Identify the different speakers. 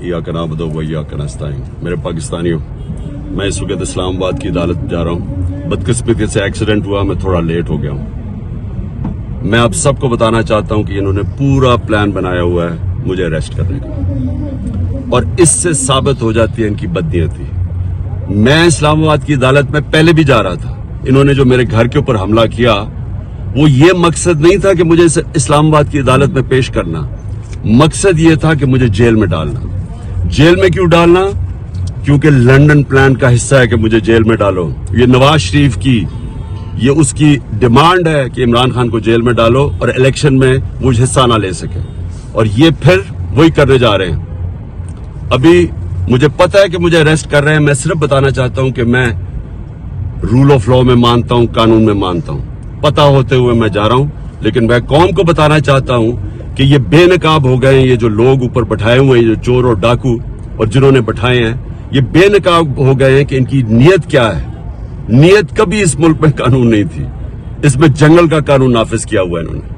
Speaker 1: इय्याका नअबुदु व इय्याका नस्तईन। मेरे पाकिस्तानियों, मैं इस वक्त इस्लामाबाद की अदालत जा रहा हूँ। बदकिस्मती से एक्सीडेंट हुआ, मैं थोड़ा लेट हो गया हूँ। मैं आप सबको बताना चाहता हूँ कि इन्होंने पूरा प्लान बनाया हुआ है मुझे अरेस्ट करने का, और इससे साबित हो जाती है इनकी बदनीयती। मैं इस्लामाबाद की अदालत में पहले भी जा रहा था। इन्होंने जो मेरे घर के ऊपर हमला किया, वो ये मकसद नहीं था कि मुझे इस्लामाबाद की अदालत में पेश करना। मकसद ये था कि मुझे जेल में डालना। जेल में क्यों डालना? क्योंकि लंदन प्लान का हिस्सा है कि मुझे जेल में डालो। ये नवाज शरीफ की, ये उसकी डिमांड है कि इमरान खान को जेल में डालो और इलेक्शन में वो हिस्सा ना ले सके, और ये फिर वही करने जा रहे हैं। अभी मुझे पता है कि मुझे अरेस्ट कर रहे हैं। मैं सिर्फ बताना चाहता हूं कि मैं रूल ऑफ लॉ में मानता हूं, कानून में मानता हूं। पता होते हुए मैं जा रहा हूं, लेकिन मैं कौम को बताना चाहता हूं कि ये बेनकाब हो गए हैं। ये जो लोग ऊपर बैठाए हुए हैं, ये चोर और डाकू और जिन्होंने बैठाए हैं, ये बेनकाब हो गए हैं कि इनकी नीयत क्या है। नीयत कभी इस मुल्क में कानून नहीं थी, इसमें जंगल का कानून नाफिज किया हुआ है इन्होंने।